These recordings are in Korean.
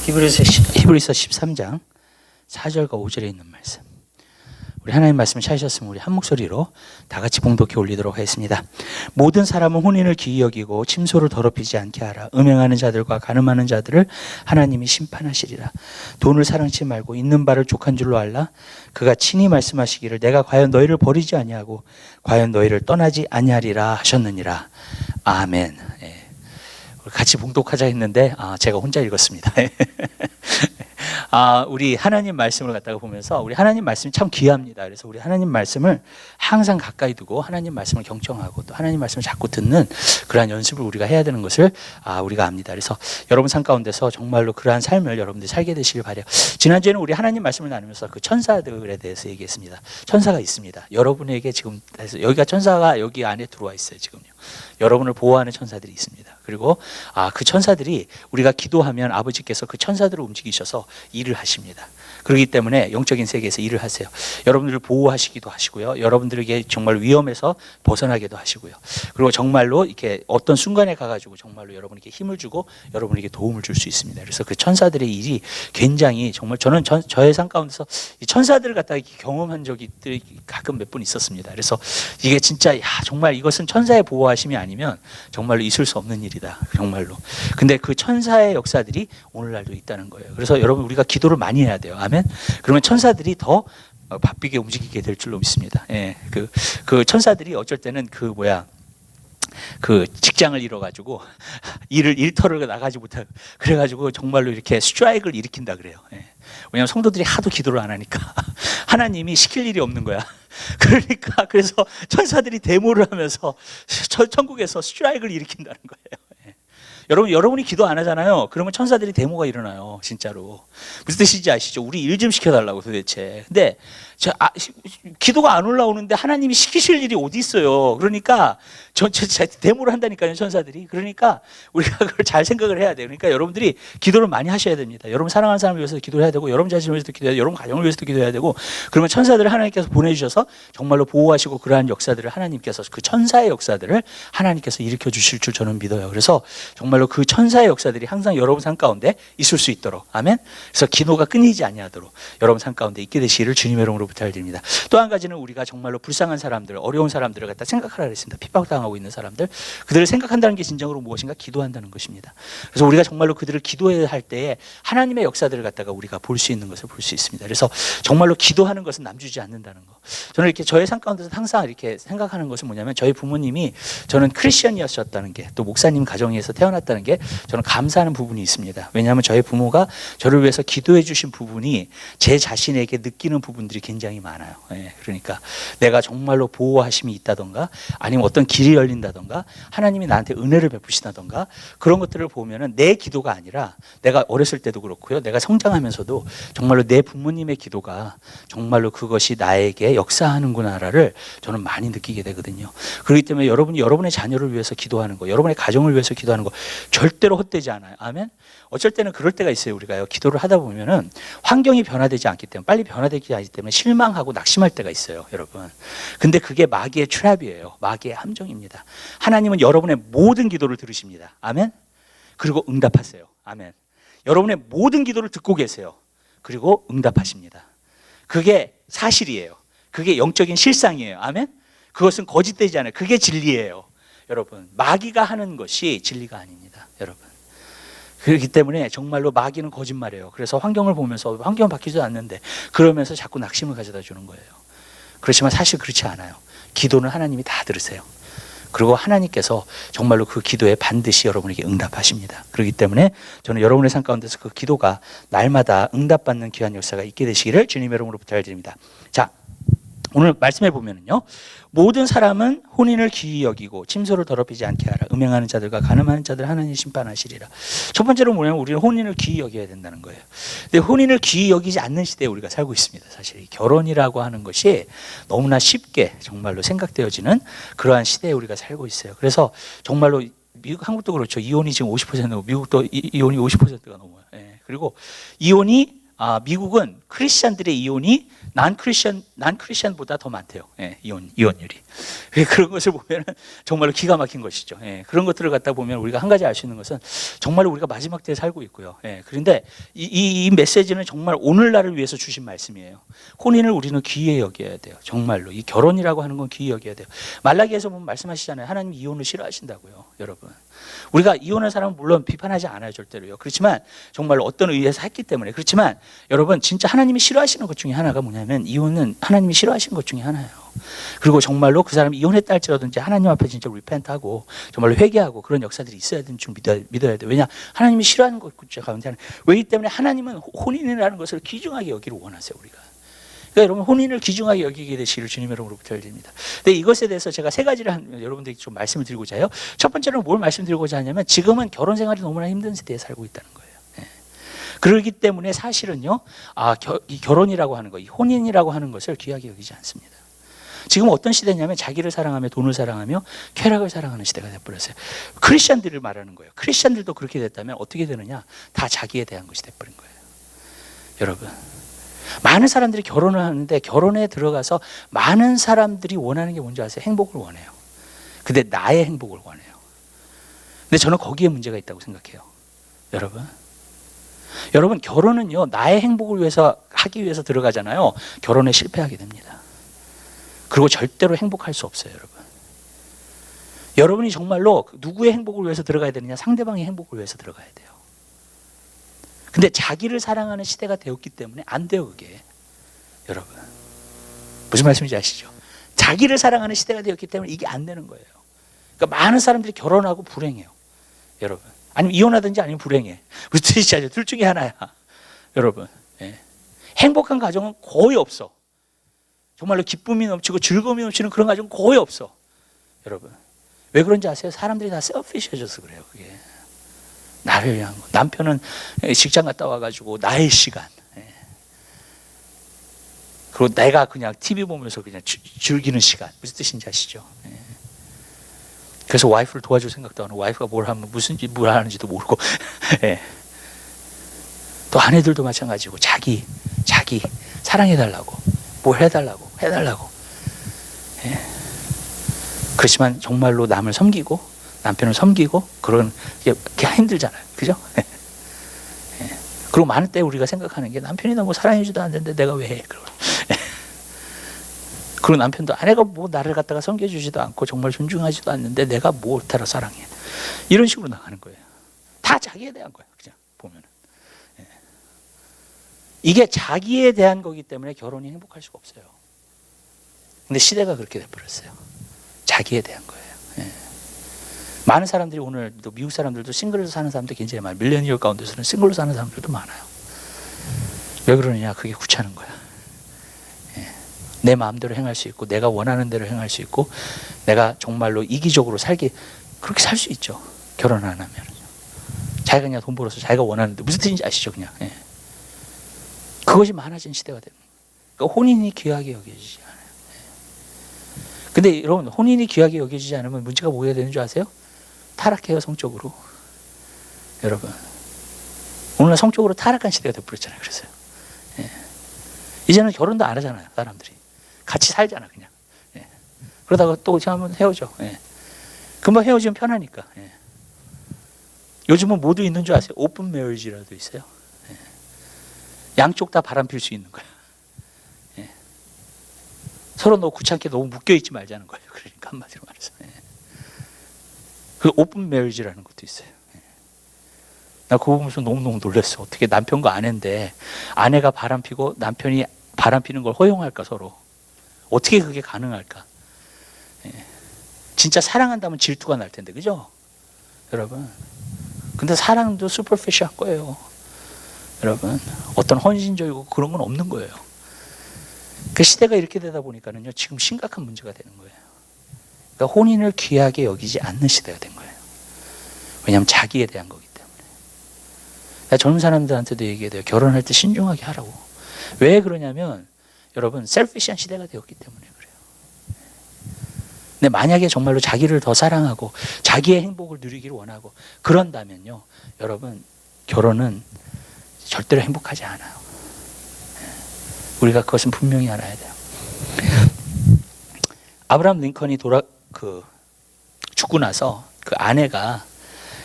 히브리서 13장 4절과 5절에 있는 말씀. 우리 하나님 말씀을 찾으셨으면 우리 한 목소리로 다 같이 봉독해 올리도록 하겠습니다. 모든 사람은 혼인을 기이 여기고 침소를 더럽히지 않게 하라. 음행하는 자들과 간음하는 자들을 하나님이 심판하시리라. 돈을 사랑치 말고 있는 바를 족한 줄로 알라. 그가 친히 말씀하시기를 내가 과연 너희를 버리지 아니하고 과연 너희를 떠나지 아니하리라 하셨느니라. 아멘. 같이 봉독하자 했는데 제가 혼자 읽었습니다. 우리 하나님 말씀을 갖다가 보면서 우리 하나님 말씀이 참 귀합니다. 그래서 우리 하나님 말씀을 항상 가까이 두고 하나님 말씀을 경청하고 또 하나님 말씀을 자꾸 듣는 그러한 연습을 우리가 해야 되는 것을 우리가 압니다. 그래서 여러분 삶 가운데서 정말로 그러한 삶을 여러분들이 살게 되시길 바라요. 지난주에는 우리 하나님 말씀을 나누면서 그 천사들에 대해서 얘기했습니다. 천사가 있습니다. 여러분에게 지금 여기가 천사가 여기 안에 들어와 있어요. 지금요. 여러분을 보호하는 천사들이 있습니다. 그리고 그 천사들이 우리가 기도하면 아버지께서 그 천사들을 움직이셔서 일을 하십니다. 그렇기 때문에 영적인 세계에서 일을 하세요. 여러분들을 보호하시기도 하시고요. 여러분들에게 정말 위험에서 벗어나기도 하시고요. 그리고 정말로 이렇게 어떤 순간에 가가지고 정말로 여러분에게 힘을 주고 여러분에게 도움을 줄 수 있습니다. 그래서 그 천사들의 일이 굉장히 정말 저는 저의 삶 가운데서 이 천사들을 갖다가 경험한 적이 가끔 몇 번 있었습니다. 그래서 이게 진짜 정말 이것은 천사의 보호하심이 아니면 정말로 있을 수 없는 일이다. 정말로. 근데 그 천사의 역사들이 오늘날도 있다는 거예요. 그래서 여러분 우리가 기도를 많이 해야 돼요. 아멘. 그러면 천사들이 더 바삐게 움직이게 될 줄로 믿습니다. 그 천사들이 어쩔 때는 그 직장을 잃어가지고 일터를 나가지 못하고 그래가지고 정말로 이렇게 스트라이크를 일으킨다 그래요. 왜냐하면 성도들이 하도 기도를 안 하니까 하나님이 시킬 일이 없는 거야. 그러니까 그래서 천사들이 데모를 하면서 천국에서 스트라이크를 일으킨다는 거예요. 여러분이 기도 안 하잖아요. 그러면 천사들이 데모가 일어나요. 진짜로. 무슨 뜻인지 아시죠? 우리 일 좀 시켜달라고 도대체. 근데 기도가 안 올라오는데 하나님이 시키실 일이 어디 있어요. 그러니까 데모를 한다니까요. 천사들이. 그러니까 우리가 그걸 잘 생각을 해야 돼요. 그러니까 여러분들이 기도를 많이 하셔야 됩니다. 여러분 사랑하는 사람을 위해서 기도해야 되고 여러분 자신을 위해서도 기도해야 되고 여러분 가정을 위해서도 기도해야 되고 그러면 천사들을 하나님께서 보내주셔서 정말로 보호하시고 그러한 역사들을 하나님께서 그 천사의 역사들을 하나님께서 일으켜 주실 줄 저는 믿어요. 그래서 정말로 그 천사의 역사들이 항상 여러분 삶 가운데 있을 수 있도록 아멘. 그래서 기도가 끊이지 아니하도록 여러분 삶 가운데 있게 되시기를 주님의 이름으로 부탁드립니다. 또 한 가지는 우리가 정말로 불쌍한 사람들, 어려운 사람들을 갖다 생각하라 그랬습니다. 핍박당하고 있는 사람들, 그들을 생각한다는 게 진정으로 무엇인가? 기도한다는 것입니다. 그래서 우리가 정말로 그들을 기도해야 할 때에 하나님의 역사들을 갖다가 우리가 볼 수 있는 것을 볼 수 있습니다. 그래서 정말로 기도하는 것은 남주지 않는다는 거. 저는 이렇게 저의 삶 가운데서 항상 이렇게 생각하는 것은 뭐냐면 저희 부모님이 저는 크리스천이었다는 게 또 목사님 가정에서 태어났다는 게 저는 감사하는 부분이 있습니다. 왜냐하면 저희 부모가 저를 위해서 기도해 주신 부분이 제 자신에게 느끼는 부분들이 굉장히 많아요. 그러니까 내가 정말로 보호하심이 있다던가 아니면 어떤 길이 열린다던가 하나님이 나한테 은혜를 베푸시다던가 그런 것들을 보면은 내 기도가 아니라 내가 어렸을 때도 그렇고요. 내가 성장하면서도 정말로 내 부모님의 기도가 정말로 그것이 나에게 역사하는구나를 저는 많이 느끼게 되거든요. 그렇기 때문에 여러분이 여러분의 자녀를 위해서 기도하는 거, 여러분의 가정을 위해서 기도하는 거 절대로 헛되지 않아요. 아멘. 어쩔 때는 그럴 때가 있어요. 우리가요. 기도를 하다 보면은 환경이 변화되지 않기 때문에 빨리 변화되지 않기 때문에 실망하고 낙심할 때가 있어요, 여러분. 근데 그게 마귀의 트랩이에요. 마귀의 함정입니다. 하나님은 여러분의 모든 기도를 들으십니다. 아멘. 그리고 응답하세요. 아멘. 여러분의 모든 기도를 듣고 계세요. 그리고 응답하십니다. 그게 사실이에요. 그게 영적인 실상이에요. 아멘. 그것은 거짓되지 않아요. 그게 진리예요. 여러분, 마귀가 하는 것이 진리가 아닙니다. 여러분. 그렇기 때문에 정말로 마귀는 거짓말이에요. 그래서 환경을 보면서 환경은 바뀌지도 않는데 그러면서 자꾸 낙심을 가져다 주는 거예요. 그렇지만 사실 그렇지 않아요. 기도는 하나님이 다 들으세요. 그리고 하나님께서 정말로 그 기도에 반드시 여러분에게 응답하십니다. 그렇기 때문에 저는 여러분의 삶 가운데서 그 기도가 날마다 응답받는 귀한 역사가 있게 되시기를 주님의 이름으로 부탁드립니다. 자, 오늘 말씀해 보면은요. 모든 사람은 혼인을 기이 여기고 침소를 더럽히지 않게 하라. 음행하는 자들과 간음하는 자들 하나님 심판하시리라. 첫 번째로 뭐냐면 우리는 혼인을 기이 여겨야 된다는 거예요. 근데 혼인을 기이 여기지 않는 시대에 우리가 살고 있습니다. 사실 결혼이라고 하는 것이 너무나 쉽게 정말로 생각되어지는 그러한 시대에 우리가 살고 있어요. 그래서 정말로 미국, 한국도 그렇죠. 이혼이 지금 50%고 미국도 이혼이 50%가 넘어요. 그리고 이혼이 미국은 크리스천들의 이혼이 난 크리스천보다 더 많대요. 예, 이혼율이. 그런 것을 보면 정말로 기가 막힌 것이죠. 예, 그런 것들을 갖다 보면 우리가 한 가지 알 수 있는 것은 정말로 우리가 마지막 때에 살고 있고요. 예, 그런데 이 메시지는 정말 오늘날을 위해서 주신 말씀이에요. 혼인을 우리는 귀히 여겨야 돼요. 정말로 이 결혼이라고 하는 건 귀히 여겨야 돼요. 말라기에서 보면 말씀하시잖아요. 하나님 이혼을 싫어하신다고요, 여러분. 우리가 이혼한 사람은 물론 비판하지 않아요, 절대로요. 그렇지만 정말로 어떤 의의에서 했기 때문에. 그렇지만 여러분, 진짜 하나님이 싫어하시는 것 중에 하나가 뭐냐면 이혼은 하나님이 싫어하시는 것 중에 하나예요. 그리고 정말로 그 사람이 이혼했다 할지라도 이제 하나님 앞에 진짜 리펜트하고 정말로 회개하고 그런 역사들이 있어야 되는 줄 믿어야 돼요. 왜냐? 하나님이 싫어하는 것 가운데 하나. 왜이 때문에 하나님은 혼인이라는 것을 귀중하게 여기를 원하세요, 우리가. 그러니까 여러분, 혼인을 귀중하게 여기게 되시기를 주님의 이름으로부터 드립니다. 근데 이것에 대해서 제가 세 가지를 여러분들에게 좀 말씀을 드리고자 해요. 첫 번째는 뭘 말씀드리고자 하냐면 지금은 결혼 생활이 너무나 힘든 시대에 살고 있다는 거예요. 예. 그렇기 때문에 사실은요, 이 결혼이라고 하는 거, 이 혼인이라고 하는 것을 귀하게 여기지 않습니다. 지금 어떤 시대냐면 자기를 사랑하며 돈을 사랑하며 쾌락을 사랑하는 시대가 돼버렸어요. 크리스천들을 말하는 거예요. 크리스천들도 그렇게 됐다면 어떻게 되느냐? 다 자기에 대한 것이 돼버린 거예요. 여러분, 많은 사람들이 결혼을 하는데 결혼에 들어가서 많은 사람들이 원하는 게 뭔지 아세요? 행복을 원해요. 근데 나의 행복을 원해요. 근데 저는 거기에 문제가 있다고 생각해요. 여러분, 결혼은요, 나의 행복을 위해서 하기 위해서 들어가잖아요. 결혼에 실패하게 됩니다. 그리고 절대로 행복할 수 없어요, 여러분. 여러분이 정말로 누구의 행복을 위해서 들어가야 되느냐? 상대방의 행복을 위해서 들어가야 돼요. 근데 자기를 사랑하는 시대가 되었기 때문에 안 돼요, 그게. 여러분, 무슨 말씀인지 아시죠? 자기를 사랑하는 시대가 되었기 때문에 이게 안 되는 거예요. 그러니까 많은 사람들이 결혼하고 불행해요, 여러분. 아니면 이혼하든지 아니면 불행해. 무슨 뜻이지 아죠? 둘 중에 하나야, 여러분. 예. 행복한 가정은 거의 없어. 정말로 기쁨이 넘치고 즐거움이 넘치는 그런 가정은 거의 없어, 여러분. 왜 그런지 아세요? 사람들이 다 셀피시해져서 그래요, 그게. 나를 위한 거. 남편은 직장 갔다 와가지고 나의 시간. 그리고 내가 그냥 TV 보면서 그냥 즐기는 시간. 무슨 뜻인지 아시죠? 그래서 와이프를 도와줄 생각도 안 하고 와이프가 뭘 하면 뭘 하는지도 모르고. 또 아내들도 마찬가지고 자기 사랑해달라고 뭘 해달라고. 그렇지만 정말로 남을 섬기고 남편을 섬기고 그런 게 힘들잖아요, 그죠? 그리고 많은 때 우리가 생각하는 게 남편이 너무 사랑해주지도 않는데 내가 왜 해? 그리고 남편도 아내가 뭐 나를 갖다가 섬겨주지도 않고 정말 존중하지도 않는데 내가 뭐 어떻게 사랑해? 이런 식으로 나가는 거예요. 다 자기에 대한 거예요, 그냥 보면은. 이게 자기에 대한 거기 때문에 결혼이 행복할 수가 없어요. 근데 시대가 그렇게 돼버렸어요. 자기에 대한 거예요. 많은 사람들이 오늘도 미국 사람들도 싱글로 사는 사람들 굉장히 많아요. 밀레니얼 가운데서는 싱글로 사는 사람들도 많아요. 왜 그러느냐? 그게 귀찮은 거야. 내 마음대로 행할 수 있고 내가 원하는 대로 행할 수 있고 내가 정말로 이기적으로 그렇게 살 수 있죠. 결혼 안 하면. 자기가 그냥 돈 벌어서 자기가 원하는데 무슨 뜻인지 아시죠? 그냥. 그것이 많아진 시대가 됩니다. 그러니까 혼인이 귀하게 여겨지지 않아요. 근데 여러분, 혼인이 귀하게 여겨지지 않으면 문제가 뭐가 되는 줄 아세요? 타락해요, 성적으로. 여러분, 오늘날 성적으로 타락한 시대가 되어버렸잖아요. 그래서요. 이제는 결혼도 안 하잖아요, 사람들이. 같이 살잖아, 그냥. 그러다가 또 한번 헤어져. 금방 헤어지면 편하니까. 요즘은 뭐도 있는 줄 아세요? 오픈 메리지라도 있어요. 양쪽 다 바람 필 수 있는 거야. 서로 너무 귀찮게 너무 묶여있지 말자는 거예요. 그러니까 한마디로 말해서. 그 오픈 메리지라는 것도 있어요. 나 그거 보면서 너무너무 놀랐어. 어떻게 남편과 아내인데 아내가 바람피고 남편이 바람피는 걸 허용할까, 서로. 어떻게 그게 가능할까? 진짜 사랑한다면 질투가 날 텐데, 그죠? 여러분. 근데 사랑도 슈퍼피시할 거예요. 여러분. 어떤 헌신적이고 그런 건 없는 거예요. 그 시대가 이렇게 되다 보니까는요, 지금 심각한 문제가 되는 거예요. 그러니까 혼인을 귀하게 여기지 않는 시대가 된 거예요. 왜냐하면 자기에 대한 거기 때문에. 젊은 사람들한테도 얘기해야 돼요. 결혼할 때 신중하게 하라고. 왜 그러냐면 여러분, 셀피시한 시대가 되었기 때문에 그래요. 근데 만약에 정말로 자기를 더 사랑하고 자기의 행복을 누리기를 원하고 그런다면요, 여러분, 결혼은 절대로 행복하지 않아요. 우리가 그것은 분명히 알아야 돼요. 아브라함 링컨이 죽고 나서 그 아내가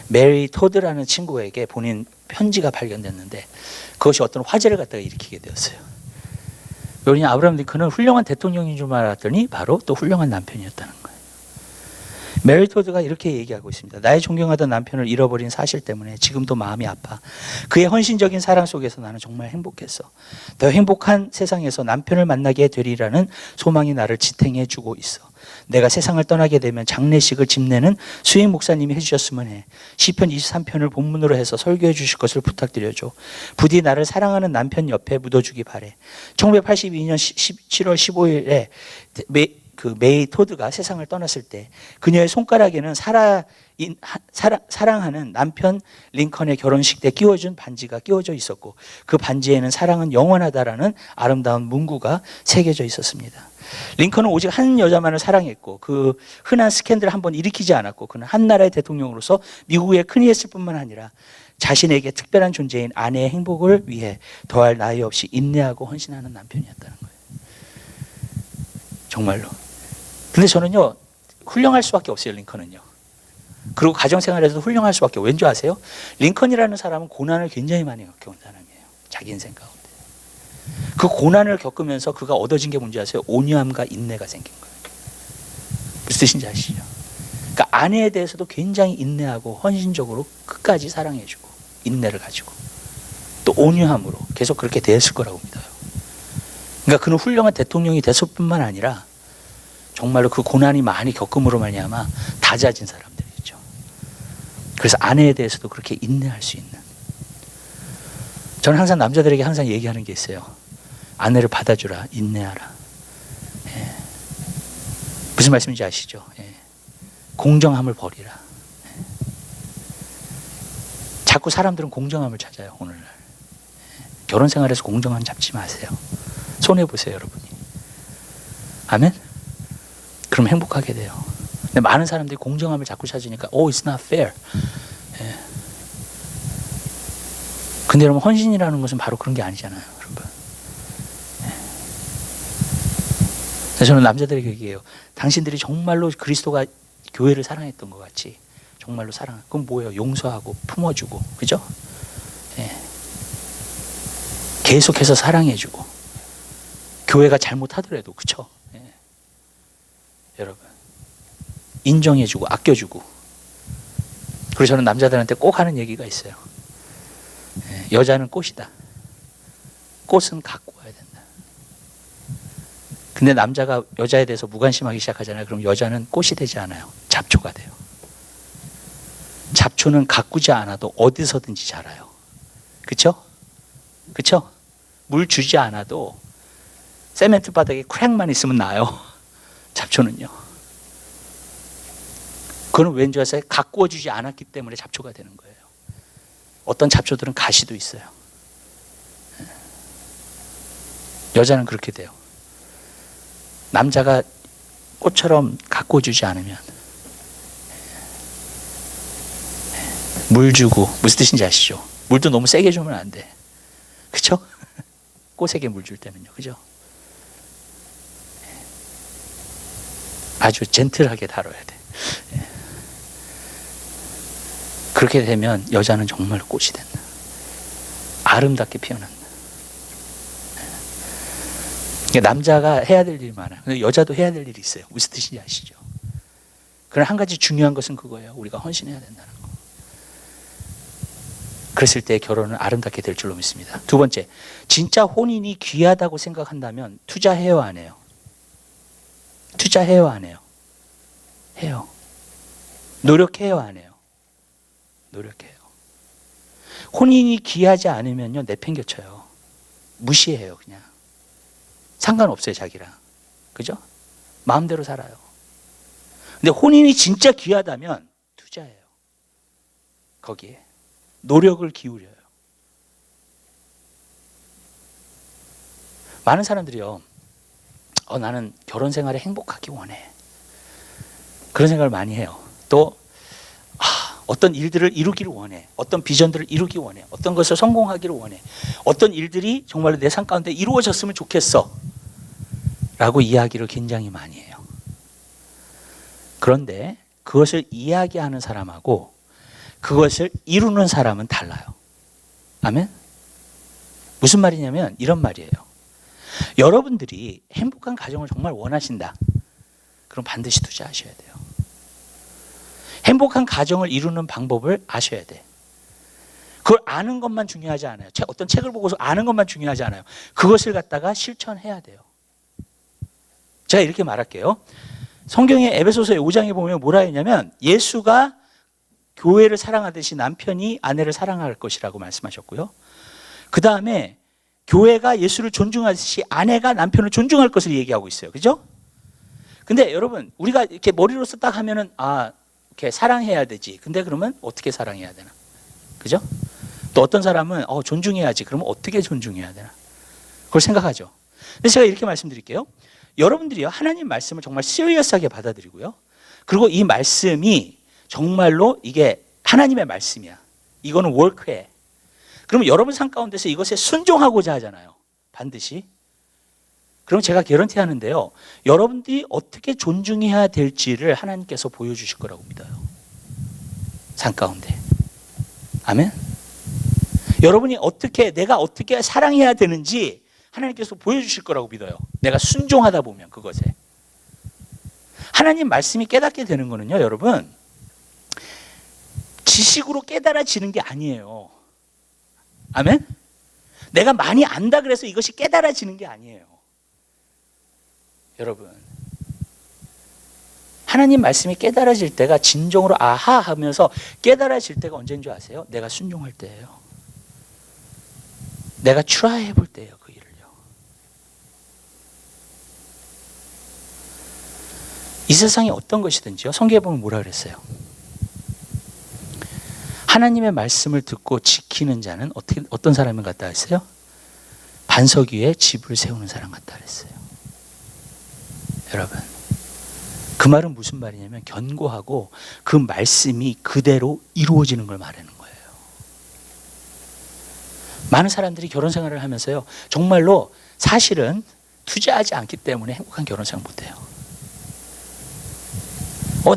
메리 토드라는 친구에게 보낸 편지가 발견됐는데 그것이 어떤 화제를 갖다가 일으키게 되었어요. 왜냐하면 아브라함 링컨은 훌륭한 대통령인 줄 알았더니 바로 또 훌륭한 남편이었다는 거예요. 메리 토드가 이렇게 얘기하고 있습니다. 나의 존경하던 남편을 잃어버린 사실 때문에 지금도 마음이 아파. 그의 헌신적인 사랑 속에서 나는 정말 행복했어. 더 행복한 세상에서 남편을 만나게 되리라는 소망이 나를 지탱해 주고 있어. 내가 세상을 떠나게 되면 장례식을 집내는 수임 목사님이 해주셨으면 해. 시편 23편을 본문으로 해서 설교해 주실 것을 부탁드려줘. 부디 나를 사랑하는 남편 옆에 묻어주기 바래. 1982년 7월 15일에 메이 토드가 세상을 떠났을 때 그녀의 손가락에는 사랑하는 남편 링컨의 결혼식 때 끼워준 반지가 끼워져 있었고 그 반지에는 사랑은 영원하다라는 아름다운 문구가 새겨져 있었습니다. 링컨은 오직 한 여자만을 사랑했고 그 흔한 스캔들을 한번 일으키지 않았고 그는 한 나라의 대통령으로서 미국에 큰일 했을 뿐만 아니라 자신에게 특별한 존재인 아내의 행복을 위해 더할 나위 없이 인내하고 헌신하는 남편이었다는 거예요. 정말로. 근데 저는요, 훌륭할 수밖에 없어요, 링컨은요. 그리고 가정생활에서도 훌륭할 수밖에 없어요. 왠지 아세요? 링컨이라는 사람은 고난을 굉장히 많이 겪어온 사람이에요. 자기 인생 가운데. 그 고난을 겪으면서 그가 얻어진 게 뭔지 아세요? 온유함과 인내가 생긴 거예요. 무슨 뜻인지 아시죠? 그러니까 아내에 대해서도 굉장히 인내하고 헌신적으로 끝까지 사랑해주고 인내를 가지고 또 온유함으로 계속 그렇게 대했을 거라고 믿어요. 그러니까 그는 훌륭한 대통령이 됐을 뿐만 아니라 정말로 그 고난이 많이 겪음으로 말미암아 다져진 사람들이죠. 그래서 아내에 대해서도 그렇게 인내할 수 있는. 저는 항상 남자들에게 항상 얘기하는 게 있어요. 아내를 받아주라, 인내하라. 예. 무슨 말씀인지 아시죠? 예. 공정함을 버리라. 예. 자꾸 사람들은 공정함을 찾아요, 오늘날. 예. 결혼 생활에서 공정함 잡지 마세요. 손해보세요, 여러분이. 아멘? 그럼 행복하게 돼요. 근데 많은 사람들이 공정함을 자꾸 찾으니까 it's not fair. 예. 근데 여러분 헌신이라는 것은 바로 그런 게 아니잖아요, 여러분. 예. 저는 남자들에게 얘기해요. 당신들이 정말로 그리스도가 교회를 사랑했던 것 같이 정말로 사랑. 그럼 뭐예요? 용서하고 품어주고, 그죠? 예. 계속해서 사랑해주고 교회가 잘못하더라도, 그쵸? 여러분 인정해주고 아껴주고. 그리고 저는 남자들한테 꼭 하는 얘기가 있어요. 여자는 꽃이다. 꽃은 갖고 와야 된다. 근데 남자가 여자에 대해서 무관심하기 시작하잖아요. 그럼 여자는 꽃이 되지 않아요. 잡초가 돼요. 잡초는 가꾸지 않아도 어디서든지 자라요. 그쵸? 그쵸? 물 주지 않아도 세멘트 바닥에 크랙만 있으면 나요. 잡초는요. 그건 왠지 아세요? 가꾸어주지 않았기 때문에 잡초가 되는 거예요. 어떤 잡초들은 가시도 있어요. 여자는 그렇게 돼요. 남자가 꽃처럼 가꾸어주지 않으면 물 주고, 무슨 뜻인지 아시죠? 물도 너무 세게 주면 안 돼. 그쵸? 꽃에게 물 줄 때는요. 그죠? 아주 젠틀하게 다뤄야 돼. 그렇게 되면 여자는 정말 꽃이 된다. 아름답게 피어난다. 남자가 해야 될 일이 많아요. 근데 여자도 해야 될 일이 있어요. 무슨 뜻인지 아시죠? 그러나 한 가지 중요한 것은 그거예요. 우리가 헌신해야 된다는 거. 그랬을 때 결혼은 아름답게 될 줄로 믿습니다. 두 번째, 진짜 혼인이 귀하다고 생각한다면 투자해요, 안 해요? 투자해요, 안 해요? 해요. 노력해요, 안 해요? 노력해요. 혼인이 귀하지 않으면요, 내팽겨쳐요. 무시해요, 그냥. 상관없어요, 자기랑. 그죠? 마음대로 살아요. 근데 혼인이 진짜 귀하다면 투자해요. 거기에. 노력을 기울여요. 많은 사람들이요, 나는 결혼 생활에 행복하기 원해. 그런 생각을 많이 해요. 또 어떤 일들을 이루기를 원해. 어떤 비전들을 이루기 원해. 어떤 것을 성공하기를 원해. 어떤 일들이 정말로 내 삶 가운데 이루어졌으면 좋겠어. 라고 이야기를 굉장히 많이 해요. 그런데 그것을 이야기하는 사람하고 그것을 이루는 사람은 달라요. 아멘? 무슨 말이냐면 이런 말이에요. 여러분들이 행복한 가정을 정말 원하신다. 그럼 반드시 투자하셔야 돼요. 행복한 가정을 이루는 방법을 아셔야 돼. 그걸 아는 것만 중요하지 않아요. 어떤 책을 보고서 아는 것만 중요하지 않아요. 그것을 갖다가 실천해야 돼요. 제가 이렇게 말할게요. 성경의 에베소서의 5장에 보면 뭐라 했냐면 예수가 교회를 사랑하듯이 남편이 아내를 사랑할 것이라고 말씀하셨고요. 그 다음에 교회가 예수를 존중하듯이 아내가 남편을 존중할 것을 얘기하고 있어요. 그죠? 근데 여러분, 우리가 이렇게 머리로서 딱 하면은, 이렇게 사랑해야 되지. 근데 그러면 어떻게 사랑해야 되나? 그죠? 또 어떤 사람은, 존중해야지. 그러면 어떻게 존중해야 되나? 그걸 생각하죠. 근데 제가 이렇게 말씀드릴게요. 여러분들이요, 하나님 말씀을 정말 시리어스하게 받아들이고요. 그리고 이 말씀이 정말로 이게 하나님의 말씀이야. 이거는 워크해. 그러면 여러분 삶 가운데서 이것에 순종하고자 하잖아요. 반드시. 그럼 제가 개런티 하는데요. 여러분들이 어떻게 존중해야 될지를 하나님께서 보여주실 거라고 믿어요. 삶 가운데. 아멘? 여러분이 내가 어떻게 사랑해야 되는지 하나님께서 보여주실 거라고 믿어요. 내가 순종하다 보면 그것에. 하나님 말씀이 깨닫게 되는 거는요, 여러분. 지식으로 깨달아지는 게 아니에요. 아멘? 내가 많이 안다 그래서 이것이 깨달아지는 게 아니에요. 여러분, 하나님 말씀이 깨달아질 때가 진정으로 아하 하면서 깨달아질 때가 언제인 줄 아세요? 내가 순종할 때예요. 내가 트라이 해볼 때예요, 그 일을요. 이 세상에 어떤 것이든지요, 성경에 보면 뭐라 그랬어요? 하나님의 말씀을 듣고 지키는 자는 어떤 사람인 것 같다 했어요? 반석 위에 집을 세우는 사람 같다 그랬어요. 여러분, 그 말은 무슨 말이냐면 견고하고 그 말씀이 그대로 이루어지는 걸 말하는 거예요. 많은 사람들이 결혼 생활을 하면서요, 정말로 사실은 투자하지 않기 때문에 행복한 결혼 생활 못 해요.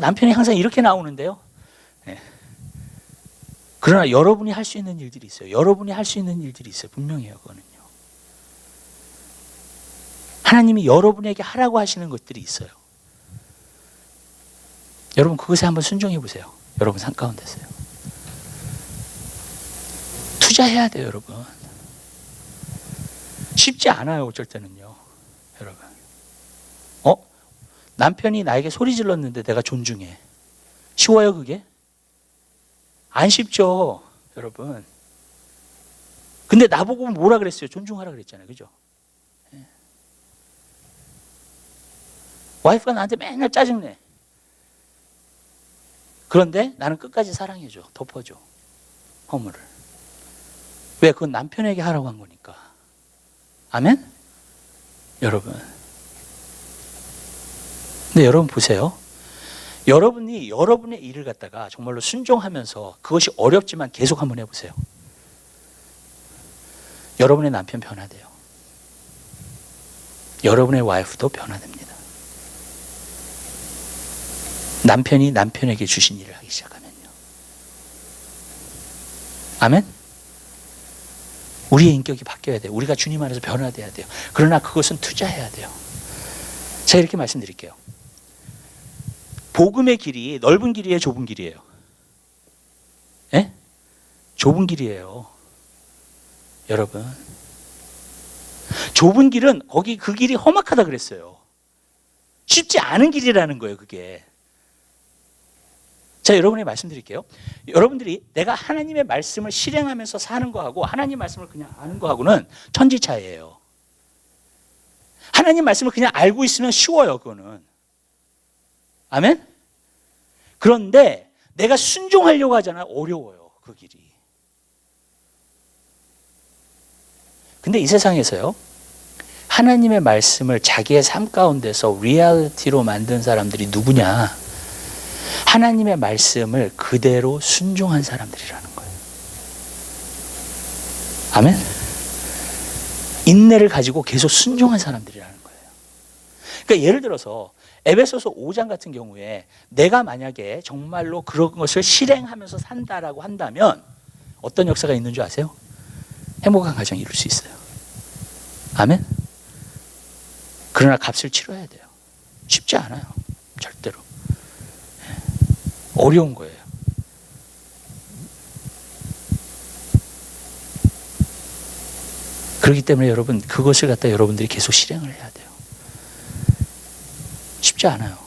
남편이 항상 이렇게 나오는데요. 네. 그러나 여러분이 할 수 있는 일들이 있어요. 여러분이 할 수 있는 일들이 있어요. 분명해요, 그거는요. 하나님이 여러분에게 하라고 하시는 것들이 있어요. 여러분, 그것에 한번 순종해 보세요. 여러분 삶 가운데서요. 투자해야 돼요, 여러분. 쉽지 않아요, 어쩔 때는요, 여러분. 남편이 나에게 소리 질렀는데 내가 존중해. 쉬워요, 그게? 안 쉽죠, 여러분. 근데 나보고 뭐라 그랬어요? 존중하라 그랬잖아요, 그죠? 와이프가 나한테 맨날 짜증내. 그런데 나는 끝까지 사랑해줘. 덮어줘. 허물을. 왜? 그건 남편에게 하라고 한 거니까. 아멘? 여러분. 근데 여러분 보세요. 여러분이 여러분의 일을 갖다가 정말로 순종하면서 그것이 어렵지만 계속 한번 해보세요. 여러분의 남편 변화돼요. 여러분의 와이프도 변화됩니다. 남편이 남편에게 주신 일을 하기 시작하면요. 아멘? 우리의 인격이 바뀌어야 돼요. 우리가 주님 안에서 변화돼야 돼요. 그러나 그것은 투자해야 돼요. 제가 이렇게 말씀드릴게요. 복음의 길이 넓은 길이에요, 좁은 길이에요? 예? 좁은 길이에요. 여러분. 좁은 길은 그 길이 험악하다 그랬어요. 쉽지 않은 길이라는 거예요, 그게. 자, 여러분에게 말씀드릴게요. 여러분들이 내가 하나님의 말씀을 실행하면서 사는 거하고 하나님 말씀을 그냥 아는 거하고는 천지 차이예요. 하나님 말씀을 그냥 알고 있으면 쉬워요, 그거는. 아멘? 그런데 내가 순종하려고 하잖아요. 어려워요, 그 길이. 근데 이 세상에서요, 하나님의 말씀을 자기의 삶 가운데서 리얼리티로 만든 사람들이 누구냐? 하나님의 말씀을 그대로 순종한 사람들이라는 거예요. 아멘? 인내를 가지고 계속 순종한 사람들이라는 거예요. 그러니까 예를 들어서 에베소서 5장 같은 경우에 내가 만약에 정말로 그런 것을 실행하면서 산다라고 한다면 어떤 역사가 있는 줄 아세요? 행복한 가정 이룰 수 있어요. 아멘? 그러나 값을 치러야 돼요. 쉽지 않아요. 절대로. 어려운 거예요. 그렇기 때문에 여러분 그것을 갖다 여러분들이 계속 실행을 해야 돼요. 쉽지 않아요.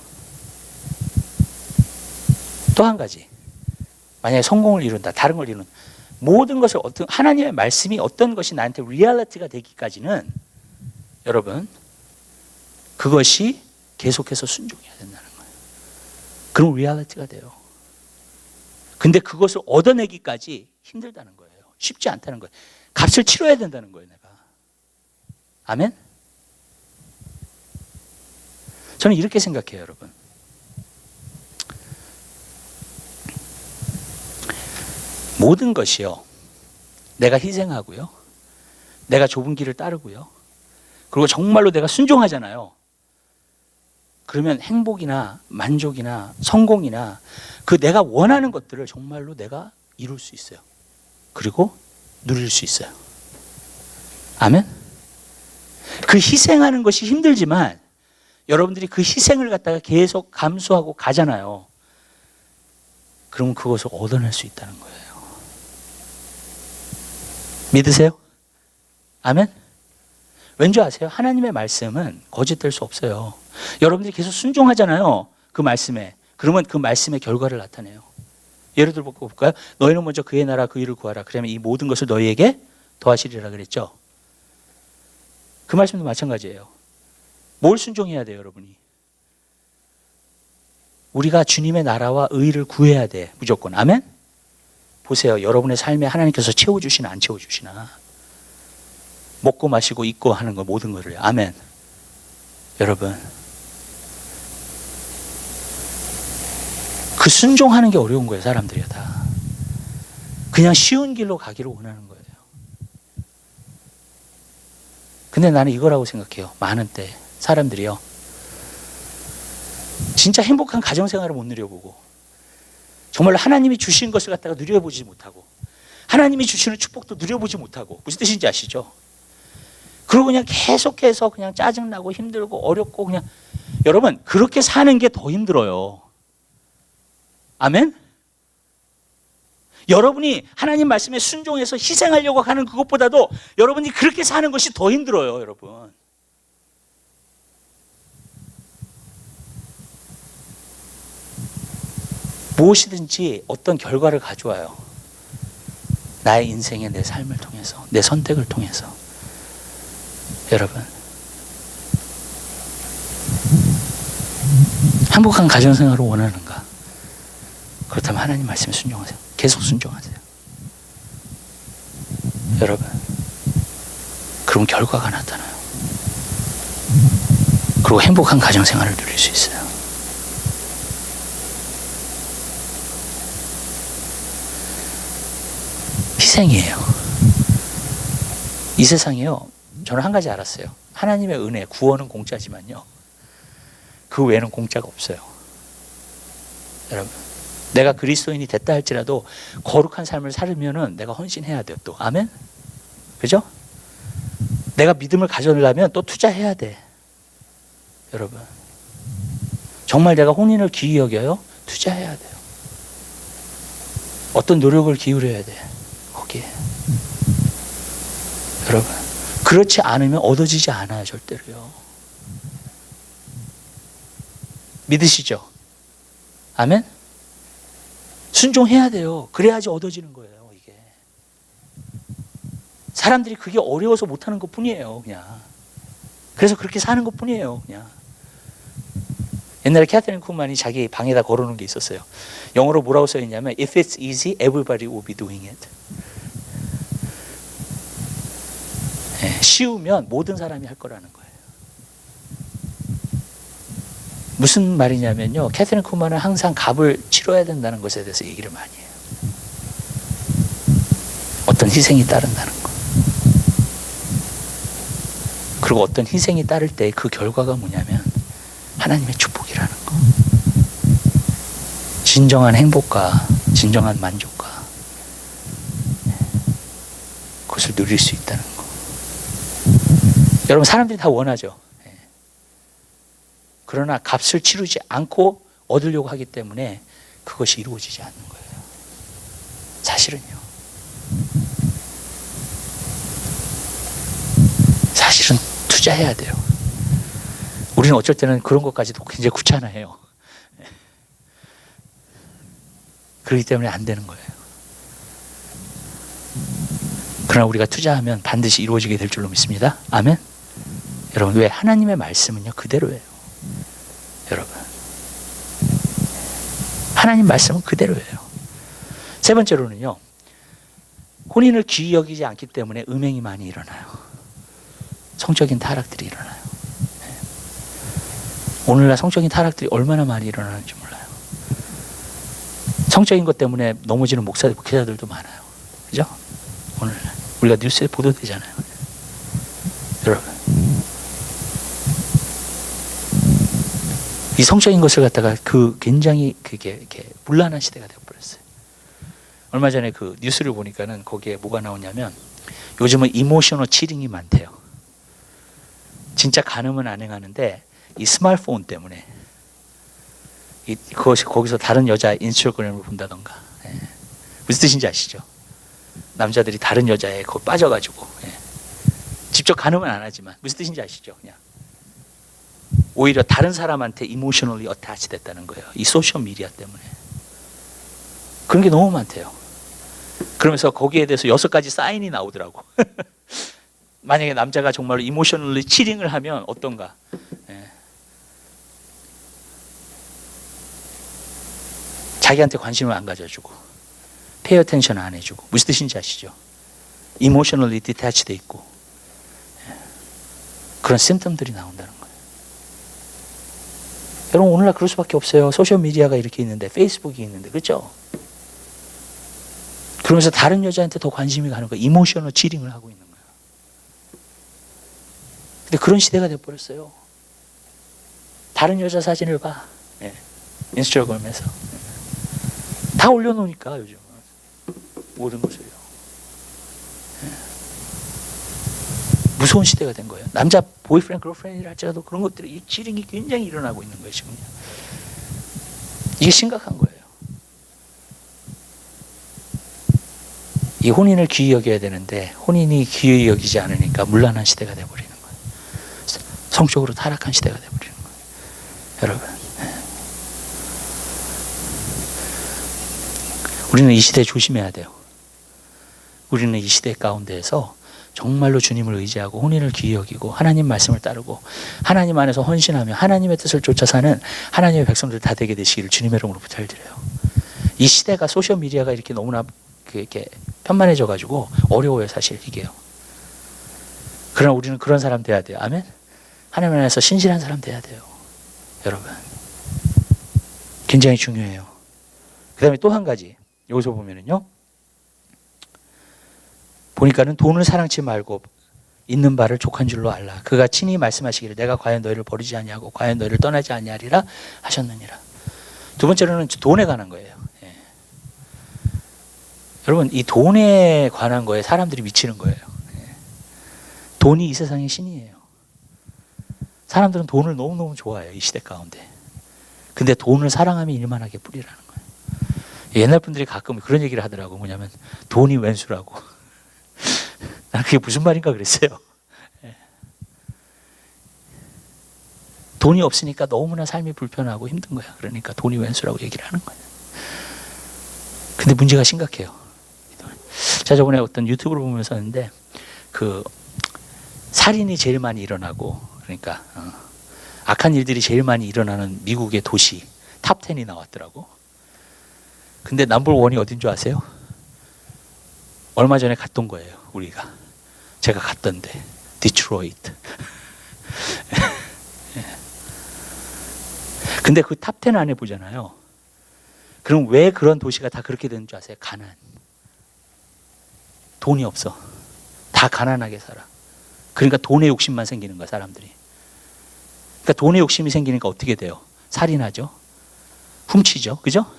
또 한 가지, 만약에 성공을 이룬다, 다른 걸 이룬다, 모든 것을 하나님의 말씀이 어떤 것이 나한테 리얼리티가 되기까지는 여러분 그것이 계속해서 순종해야 된다는 거예요. 그럼 리얼리티가 돼요. 근데 그것을 얻어내기까지 힘들다는 거예요. 쉽지 않다는 거예요. 값을 치러야 된다는 거예요, 내가. 아멘? 저는 이렇게 생각해요, 여러분. 모든 것이요, 내가 희생하고요, 내가 좁은 길을 따르고요, 그리고 정말로 내가 순종하잖아요. 그러면 행복이나 만족이나 성공이나 그 내가 원하는 것들을 정말로 내가 이룰 수 있어요. 그리고 누릴 수 있어요. 아멘? 그 희생하는 것이 힘들지만 여러분들이 그 희생을 갖다가 계속 감수하고 가잖아요. 그러면 그것을 얻어낼 수 있다는 거예요. 믿으세요? 아멘? 왠지 아세요? 하나님의 말씀은 거짓될 수 없어요. 여러분들이 계속 순종하잖아요. 그 말씀에. 그러면 그 말씀의 결과를 나타내요. 예를 들어 볼까요? 너희는 먼저 그의 나라 그 일을 구하라. 그러면 이 모든 것을 너희에게 더하시리라 그랬죠. 그 말씀도 마찬가지예요. 뭘 순종해야 돼요, 여러분이? 우리가 주님의 나라와 의를 구해야 돼, 무조건. 아멘? 보세요. 여러분의 삶에 하나님께서 채워주시나 안 채워주시나. 먹고 마시고 입고 하는 거 모든 거를. 아멘. 여러분, 그 순종하는 게 어려운 거예요, 사람들이 다. 그냥 쉬운 길로 가기를 원하는 거예요. 근데 나는 이거라고 생각해요. 많은 때 사람들이요, 진짜 행복한 가정생활을 못 누려보고 정말로 하나님이 주신 것을 갖다가 누려보지 못하고 하나님이 주시는 축복도 누려보지 못하고, 무슨 뜻인지 아시죠? 그리고 그냥 계속해서 그냥 짜증나고 힘들고 어렵고, 그냥 여러분 그렇게 사는 게 더 힘들어요. 아멘? 여러분이 하나님 말씀에 순종해서 희생하려고 하는 그것보다도 여러분이 그렇게 사는 것이 더 힘들어요, 여러분. 무엇이든지 어떤 결과를 가져와요. 나의 인생에, 내 삶을 통해서, 내 선택을 통해서. 여러분, 행복한 가정생활을 원하는가? 그렇다면 하나님 말씀에 순종하세요. 계속 순종하세요. 여러분, 그럼 결과가 나타나요. 그리고 행복한 가정생활을 누릴 수 있어요. 희생이에요. 이 세상에요, 저는 한 가지 알았어요. 하나님의 은혜, 구원은 공짜지만요, 그 외에는 공짜가 없어요. 여러분, 내가 그리스도인이 됐다 할지라도 거룩한 삶을 살면은 내가 헌신해야 돼요, 또. 아멘? 그죠? 내가 믿음을 가져려면 또 투자해야 돼. 여러분, 정말 내가 혼인을 귀히 여겨요? 투자해야 돼요. 어떤 노력을 기울여야 돼, 거기에. 여러분, 그렇지 않으면 얻어지지 않아요, 절대로요. 믿으시죠? 아멘? 순종해야 돼요. 그래야지 얻어지는 거예요, 이게. 사람들이 그게 어려워서 못하는 것 뿐이에요, 그냥. 그래서 그렇게 사는 것 뿐이에요, 그냥. 옛날에 캐서린 쿤만이 자기 방에다 걸어놓은 게 있었어요. 영어로 뭐라고 써있냐면 If it's easy, everybody will be doing it. 쉬우면 모든 사람이 할 거라는 거예요. 무슨 말이냐면요, 캐서린 쿠만은 항상 값을 치러야 된다는 것에 대해서 얘기를 많이 해요. 어떤 희생이 따른다는 거. 그리고 어떤 희생이 따를 때 그 결과가 뭐냐면 하나님의 축복이라는 거. 진정한 행복과 진정한 만족과 그것을 누릴 수 있다는 거. 여러분, 사람들이 다 원하죠. 그러나 값을 치르지 않고 얻으려고 하기 때문에 그것이 이루어지지 않는 거예요. 사실은요. 사실은 투자해야 돼요. 우리는 어쩔 때는 그런 것까지도 굉장히 귀찮아해요. 그렇기 때문에 안 되는 거예요. 그러나 우리가 투자하면 반드시 이루어지게 될 줄로 믿습니다. 아멘. 여러분, 왜? 하나님의 말씀은요 그대로예요. 여러분, 하나님 말씀은 그대로예요. 세 번째로는요, 혼인을 귀히 여기지 않기 때문에 음행이 많이 일어나요. 성적인 타락들이 일어나요. 오늘날 성적인 타락들이 얼마나 많이 일어나는지 몰라요. 성적인 것 때문에 넘어지는 목사들, 목회자들도 많아요. 그죠? 오늘날 우리가 뉴스에 보도되잖아요. 여러분, 이 성적인 것을 갖다가 굉장히 그게 이렇게 문란한 시대가 되어버렸어요. 얼마 전에 그 뉴스를 보니까는 거기에 뭐가 나오냐면 요즘은 이모셔널 치링이 많대요. 진짜 간음은 안 행하는데 이 스마트폰 때문에 거기서 다른 여자 인스타그램을 본다던가, 무슨 뜻인지 아시죠? 남자들이 다른 여자에 거기 빠져가지고, 직접 간음은 안 하지만 무슨 뜻인지 아시죠? 그냥 오히려 다른 사람한테 이모셔널리 어태치 됐다는 거예요. 이 소셜 미디어 때문에. 그런 게 너무 많대요. 그러면서 거기에 대해서 6가지 사인이 나오더라고. 만약에 남자가 정말로 이모셔널리 치링을 하면 어떤가? 자기한테 관심을 안 가져주고, 페이 어텐션 안 해주고, 무슨 뜻인지 아시죠? 이모셔널리 디태치 돼 있고, 그런 심텀들이 나온다는 거예요. 여러분, 오늘날 그럴 수밖에 없어요. 소셜 미디어가 이렇게 있는데, 페이스북이 있는데, 그렇죠? 그러면서 다른 여자한테 더 관심이 가는 거예요. 이모셔널 치링을 하고 있는 거예요. 근데 그런 시대가 되어버렸어요. 다른 여자 사진을 봐. 인스타그램에서. 다 올려놓으니까 요즘 모든 것을요. 무서운 시대가 된 거예요. 남자 보이프렌드, 걸프렌드를 할지라도 그런 것들이 이 치링이 굉장히 일어나고 있는 거예요, 지금. 이게 심각한 거예요. 이 혼인을 귀히 여겨야 되는데 혼인이 귀히 여기지 않으니까 문란한 시대가 돼버리는 거예요. 성적으로 타락한 시대가 돼버리는 거예요. 여러분, 우리는 이 시대에 조심해야 돼요. 우리는 이 시대 가운데에서 정말로 주님을 의지하고 혼인을 귀히 여기고 하나님 말씀을 따르고 하나님 안에서 헌신하며 하나님의 뜻을 쫓아 사는 하나님의 백성들 다 되게 되시기를 주님의 이름으로 부탁드려요. 이 시대가 소셜 미디어가 이렇게 너무나 이렇게 편만해져 가지고 어려워요, 사실 이게요. 그러나 우리는 그런 사람 돼야 돼요. 아멘. 하나님 안에서 신실한 사람 돼야 돼요. 여러분, 굉장히 중요해요. 그다음에 또 한 가지, 여기서 보면은요, 보니까는 돈을 사랑치 말고 있는 바를 족한 줄로 알라. 그가 친히 말씀하시기를 내가 과연 너희를 버리지 아니하고 과연 너희를 떠나지 아니하리라 하셨느니라. 두 번째로는 돈에 관한 거예요. 여러분, 이 돈에 관한 거에 사람들이 미치는 거예요. 돈이 이 세상의 신이에요. 사람들은 돈을 너무너무 좋아해요, 이 시대 가운데. 근데 돈을 사랑하면 일만하게 뿌리라는 거예요. 옛날 분들이 가끔 그런 얘기를 하더라고. 뭐냐면 돈이 왼수라고. 난 그게 무슨 말인가 그랬어요. 돈이 없으니까 너무나 삶이 불편하고 힘든 거야. 그러니까 돈이 왼수라고 얘기를 하는 거예요. 근데 문제가 심각해요. 제가 저번에 어떤 유튜브를 보면서 했는데 그 살인이 제일 많이 일어나고, 그러니까 악한 일들이 제일 많이 일어나는 미국의 도시 탑 10이 나왔더라고. 근데 넘버 원이 어딘 줄 아세요? 얼마 전에 갔던 거예요, 우리가. 제가 갔던데, 디트로이트. 근데 그 탑 10 안에 보잖아요. 그럼 왜 그런 도시가 다 그렇게 되는 줄 아세요? 가난. 돈이 없어. 다 가난하게 살아. 그러니까 돈의 욕심만 생기는 거야, 사람들이. 그러니까 돈의 욕심이 생기니까 어떻게 돼요? 살인하죠. 훔치죠. 그죠?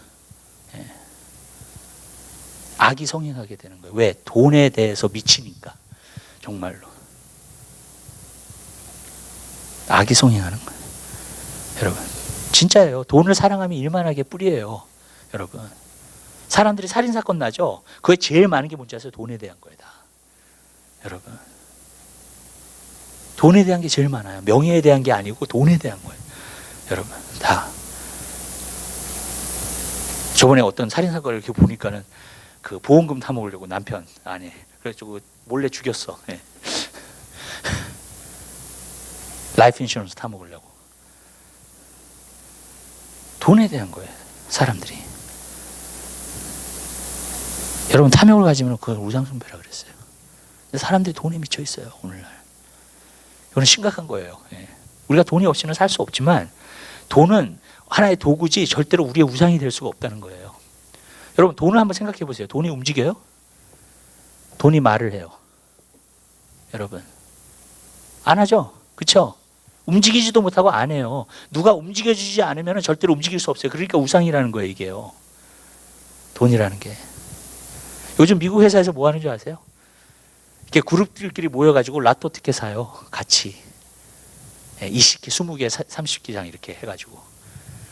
예. 악이 성행하게 되는 거예요. 왜? 돈에 대해서 미치니까. 정말로. 악이 성행하는 거예요. 여러분. 진짜예요. 돈을 사랑하면 일만하게 뿌리예요. 여러분. 사람들이 살인사건 나죠? 그게 제일 많은 게 뭔지 아세요? 돈에 대한 거예요. 다. 여러분. 돈에 대한 게 제일 많아요. 명예에 대한 게 아니고 돈에 대한 거예요. 여러분. 다. 저번에 어떤 살인사건을 이렇게 보니까는 그 보험금 타먹으려고 남편 아내 그래가지고 몰래 죽였어. 예. 라이프 인슈런스 타먹으려고. 돈에 대한 거예요. 사람들이. 여러분 탐욕을 가지면 그걸 우상숭배라 그랬어요. 사람들이 돈에 미쳐 있어요. 오늘날. 이건 심각한 거예요. 예. 우리가 돈이 없이는 살 수 없지만 돈은 하나의 도구지 절대로 우리의 우상이 될 수가 없다는 거예요. 여러분 돈을 한번 생각해 보세요. 돈이 움직여요? 돈이 말을 해요. 여러분 안 하죠? 그렇죠? 움직이지도 못하고 안 해요. 누가 움직여주지 않으면 절대로 움직일 수 없어요. 그러니까 우상이라는 거예요. 이게요. 돈이라는 게. 요즘 미국 회사에서 뭐 하는 줄 아세요? 이렇게 그룹들끼리 모여가지고 라또 티켓 사요. 같이. 20개, 20개, 30개장 이렇게 해가지고.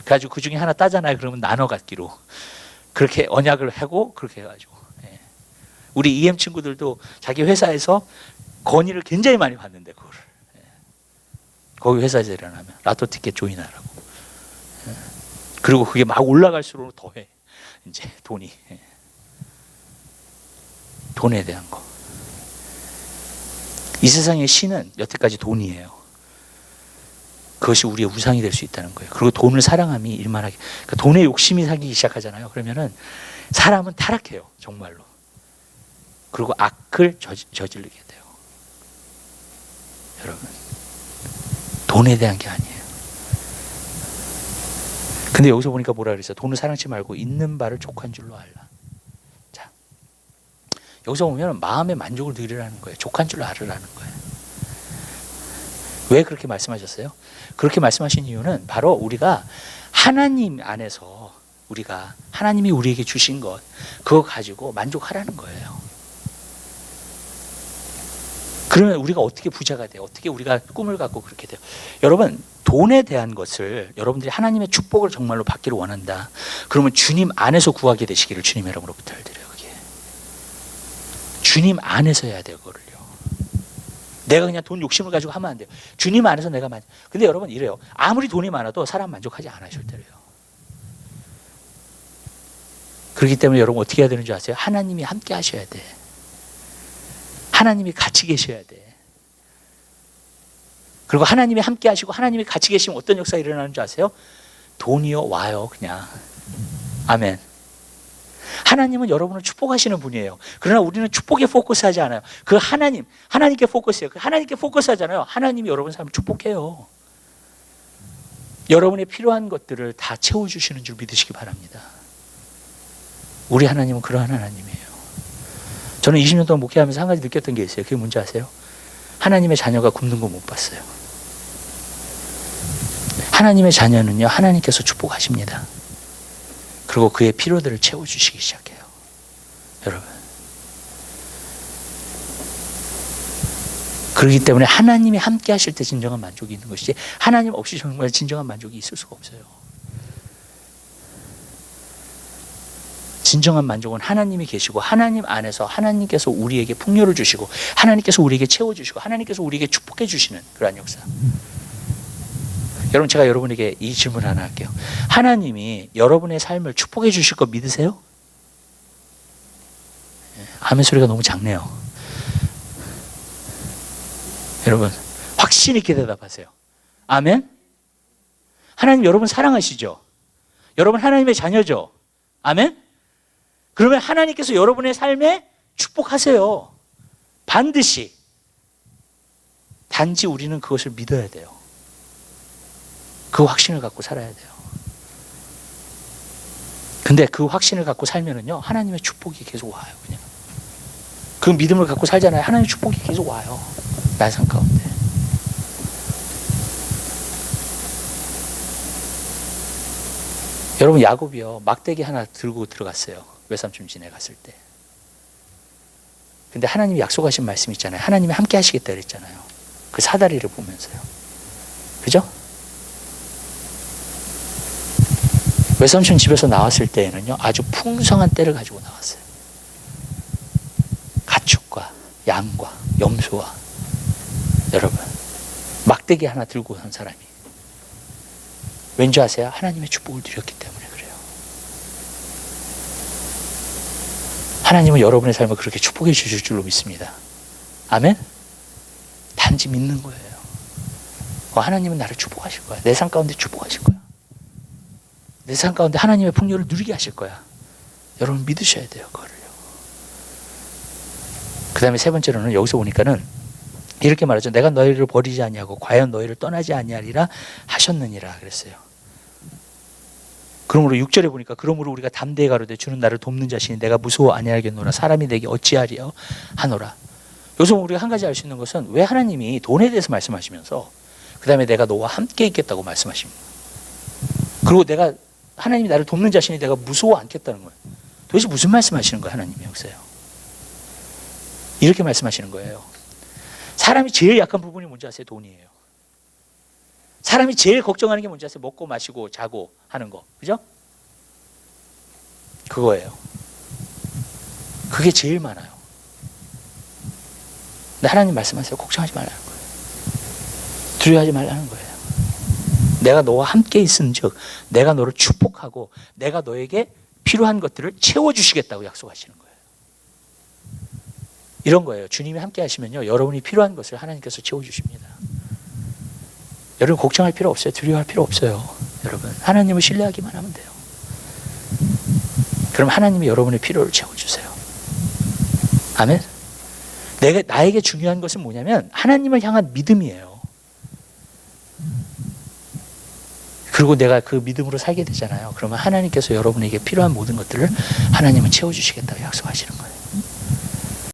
그래가지고 그 중에 하나 따잖아요. 그러면 나눠 갖기로. 그렇게 언약을 하고 그렇게 해가지고. 우리 EM 친구들도 자기 회사에서 건의를 굉장히 많이 받는데 그거를. 거기 회사에서 일어나면 라또 티켓 조인하라고. 그리고 그게 막 올라갈수록 더해. 이제 돈이. 돈에 대한 거. 이 세상의 신은 여태까지 돈이에요. 그것이 우리의 우상이 될 수 있다는 거예요. 그리고 돈을 사랑함이 일만하게. 그러니까 돈에 욕심이 생기기 시작하잖아요. 그러면은 사람은 타락해요. 정말로. 그리고 악을 저지르게 돼요. 여러분. 돈에 대한 게 아니에요. 근데 여기서 보니까 뭐라 그랬어요? 돈을 사랑치 말고 있는 바를 족한 줄로 알라. 자, 여기서 보면 마음의 만족을 누리라는 거예요. 족한 줄로 알으라는 거예요. 왜 그렇게 말씀하셨어요? 그렇게 말씀하신 이유는 바로 우리가 하나님 안에서 우리가 하나님이 우리에게 주신 것 그거 가지고 만족하라는 거예요. 그러면 우리가 어떻게 부자가 돼요? 어떻게 우리가 꿈을 갖고 그렇게 돼요? 여러분 돈에 대한 것을 여러분들이 하나님의 축복을 정말로 받기를 원한다. 그러면 주님 안에서 구하게 되시기를 주님의 이름으로 부탁드려요. 그게. 주님 안에서 해야 돼요. 그거를요. 내가 그냥 돈 욕심을 가지고 하면 안 돼요. 주님 안에서 내가 근데 여러분 이래요. 아무리 돈이 많아도 사람 만족하지 않아요. 절대로요. 그렇기 때문에 여러분 어떻게 해야 되는 줄 아세요? 하나님이 함께 하셔야 돼. 하나님이 같이 계셔야 돼. 그리고 하나님이 함께 하시고 하나님이 같이 계시면 어떤 역사가 일어나는 줄 아세요? 돈이요 와요 그냥. 아멘. 하나님은 여러분을 축복하시는 분이에요. 그러나 우리는 축복에 포커스하지 않아요. 그 하나님께 포커스해요. 그 하나님께 포커스하잖아요. 하나님이 여러분 삶을 축복해요. 여러분의 필요한 것들을 다 채워주시는 줄 믿으시기 바랍니다. 우리 하나님은 그러한 하나님이에요. 저는 20년 동안 목회하면서 한 가지 느꼈던 게 있어요. 그게 뭔지 아세요? 하나님의 자녀가 굶는 거 못 봤어요. 하나님의 자녀는요, 하나님께서 축복하십니다. 그리고 그의 필요들을 채워주시기 시작해요. 여러분. 그렇기 때문에 하나님이 함께 하실 때 진정한 만족이 있는 것이지 하나님 없이 정말 진정한 만족이 있을 수가 없어요. 진정한 만족은 하나님이 계시고 하나님 안에서 하나님께서 우리에게 풍요를 주시고 하나님께서 우리에게 채워주시고 하나님께서 우리에게 축복해 주시는 그러한 역사. 여러분 제가 여러분에게 이 질문 하나 할게요. 하나님이 여러분의 삶을 축복해 주실 거 믿으세요? 아멘 소리가 너무 작네요. 여러분 확신 있게 대답하세요. 아멘? 하나님 여러분 사랑하시죠? 여러분 하나님의 자녀죠? 아멘? 그러면 하나님께서 여러분의 삶에 축복하세요. 반드시. 단지 우리는 그것을 믿어야 돼요. 그 확신을 갖고 살아야 돼요. 근데 그 확신을 갖고 살면은요, 하나님의 축복이 계속 와요. 그냥 그 믿음을 갖고 살잖아요. 하나님의 축복이 계속 와요. 날 삶 가운데. 여러분, 야곱이요, 막대기 하나 들고 들어갔어요. 외삼촌 집에 갔을 때. 근데 하나님이 약속하신 말씀 있잖아요. 하나님이 함께 하시겠다 그랬잖아요. 그 사다리를 보면서요. 그죠? 외삼촌 집에서 나왔을 때에는요, 아주 풍성한 떼를 가지고 나왔어요. 가축과 양과 염소와, 여러분, 막대기 하나 들고 한 사람이. 왠지 아세요? 하나님의 축복을 누렸기 때문에 그래요. 하나님은 여러분의 삶을 그렇게 축복해 주실 줄로 믿습니다. 아멘? 단지 믿는 거예요. 하나님은 나를 축복하실 거야. 내 삶 가운데 축복하실 거야. 내 삶 가운데 하나님의 풍요를 누리게 하실 거야. 여러분 믿으셔야 돼요. 그거를요. 그 다음에 세 번째로는 여기서 보니까는 이렇게 말하죠. 내가 너희를 버리지 아니하고 과연 너희를 떠나지 아니하리라 하셨느니라 그랬어요. 그러므로 6절에 보니까 그러므로 우리가 담대히 가로되 주는 나를 돕는 자신이 내가 무서워 아니하겠노라 사람이 내게 어찌하리요 하노라. 여기서 우리가 한 가지 알 수 있는 것은 왜 하나님이 돈에 대해서 말씀하시면서 그 다음에 내가 너와 함께 있겠다고 말씀하십니다. 그리고 내가 하나님이 나를 돕는 자신이 내가 무서워 않겠다는 거예요. 도대체 무슨 말씀하시는 거예요? 하나님이 여기서요. 이렇게 말씀하시는 거예요. 사람이 제일 약한 부분이 뭔지 아세요? 돈이에요. 사람이 제일 걱정하는 게 뭔지 아세요? 먹고 마시고 자고 하는 거. 그죠? 그거예요. 그게 제일 많아요. 근데 하나님 말씀하세요. 걱정하지 말라는 거예요. 두려워하지 말라는 거예요. 내가 너와 함께 있은 즉 내가 너를 축복하고 내가 너에게 필요한 것들을 채워주시겠다고 약속하시는 거예요. 이런 거예요. 주님이 함께 하시면요, 여러분이 필요한 것을 하나님께서 채워주십니다. 여러분 걱정할 필요 없어요. 두려워할 필요 없어요. 여러분 하나님을 신뢰하기만 하면 돼요. 그럼 하나님이 여러분의 필요를 채워주세요. 아멘. 나에게 중요한 것은 뭐냐면 하나님을 향한 믿음이에요. 그리고 내가 그 믿음으로 살게 되잖아요. 그러면 하나님께서 여러분에게 필요한 모든 것들을 하나님은 채워주시겠다고 약속하시는 거예요.